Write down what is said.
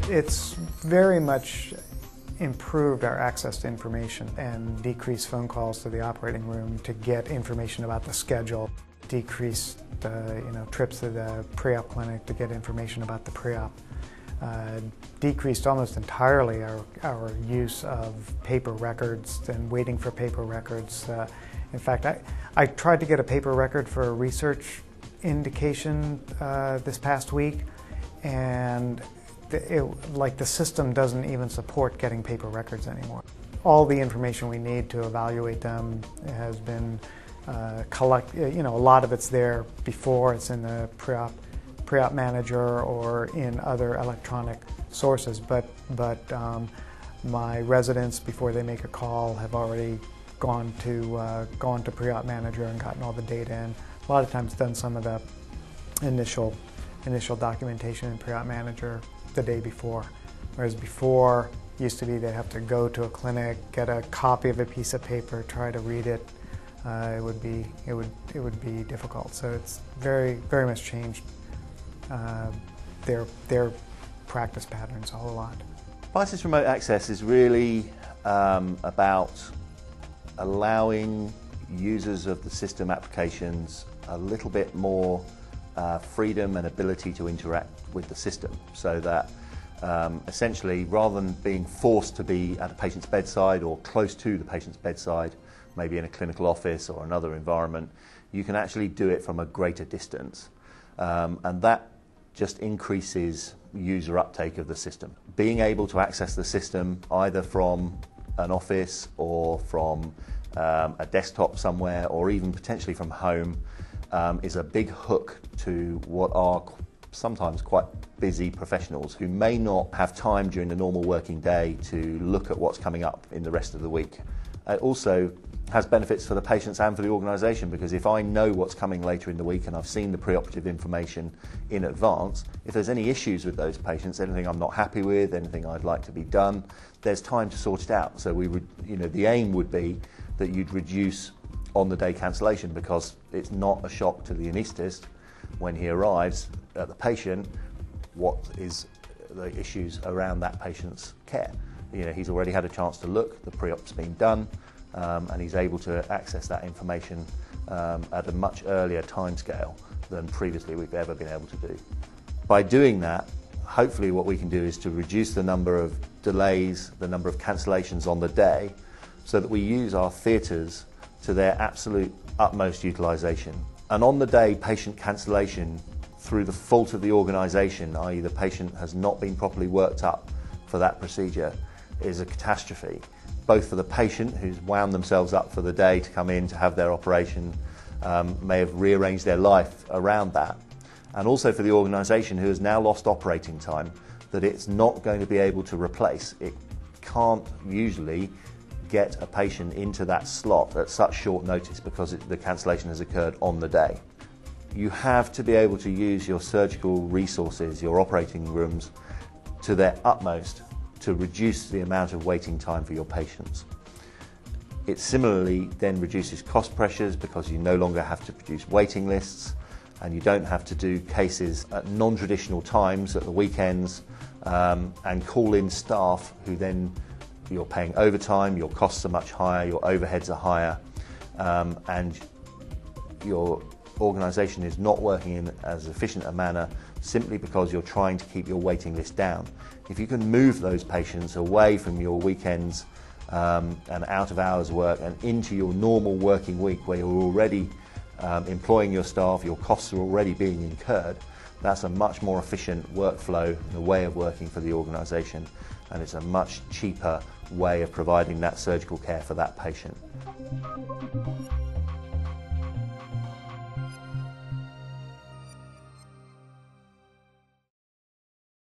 It's very much improved our access to information and decreased phone calls to the operating room to get information about the schedule, decreased trips to the pre-op clinic to get information about the pre-op, decreased almost entirely our use of paper records and waiting for paper records. In fact, I tried to get a paper record for a research indication this past week, and the system doesn't even support getting paper records anymore. All the information we need to evaluate them has been collected. A lot of it's there before. It's in the pre-op manager or in other electronic sources. But my residents, before they make a call, have already gone to pre-op manager and gotten all the data in. A lot of times done some of the initial documentation in pre-op manager the day before, whereas before used to be they'd have to go to a clinic, get a copy of a piece of paper, try to read it. It would be difficult. So it's very much changed their practice patterns a whole lot. Picis Remote Access is really about allowing users of the system applications a little bit more freedom and ability to interact with the system, so that essentially, rather than being forced to be at a patient's bedside or close to the patient's bedside, maybe in a clinical office or another environment, you can actually do it from a greater distance, and that just increases user uptake of the system. Being able to access the system either from an office or from a desktop somewhere, or even potentially from home, is a big hook to what are sometimes quite busy professionals who may not have time during the normal working day to look at what's coming up in the rest of the week. It also has benefits for the patients and for the organisation, because if I know what's coming later in the week and I've seen the preoperative information in advance, if there's any issues with those patients, anything I'm not happy with, anything I'd like to be done, there's time to sort it out. So we would, the aim would be that you'd reduce on-the-day cancellation, because it's not a shock to the anaesthetist when he arrives at the patient what is the issues around that patient's care. He's already had a chance to look, the pre-op's been done, and he's able to access that information at a much earlier timescale than previously we've ever been able to do. By doing that, hopefully what we can do is to reduce the number of delays, the number of cancellations on the day, so that we use our theatres to their absolute utmost utilisation. And on the day patient cancellation through the fault of the organisation, i.e. the patient has not been properly worked up for that procedure, is a catastrophe, both for the patient who's wound themselves up for the day to come in to have their operation, may have rearranged their life around that, and also for the organisation who has now lost operating time that it's not going to be able to replace. It can't usually get a patient into that slot at such short notice because the cancellation has occurred on the day. You have to be able to use your surgical resources, your operating rooms, to their utmost to reduce the amount of waiting time for your patients. It similarly then reduces cost pressures because you no longer have to produce waiting lists, and you don't have to do cases at non-traditional times at the weekends and call in staff who then you're paying overtime, your costs are much higher, your overheads are higher, and your organisation is not working in as efficient a manner simply because you're trying to keep your waiting list down. If you can move those patients away from your weekends and out of hours work and into your normal working week where you're already employing your staff, your costs are already being incurred, that's a much more efficient workflow and a way of working for the organisation, and it's a much cheaper way of providing that surgical care for that patient.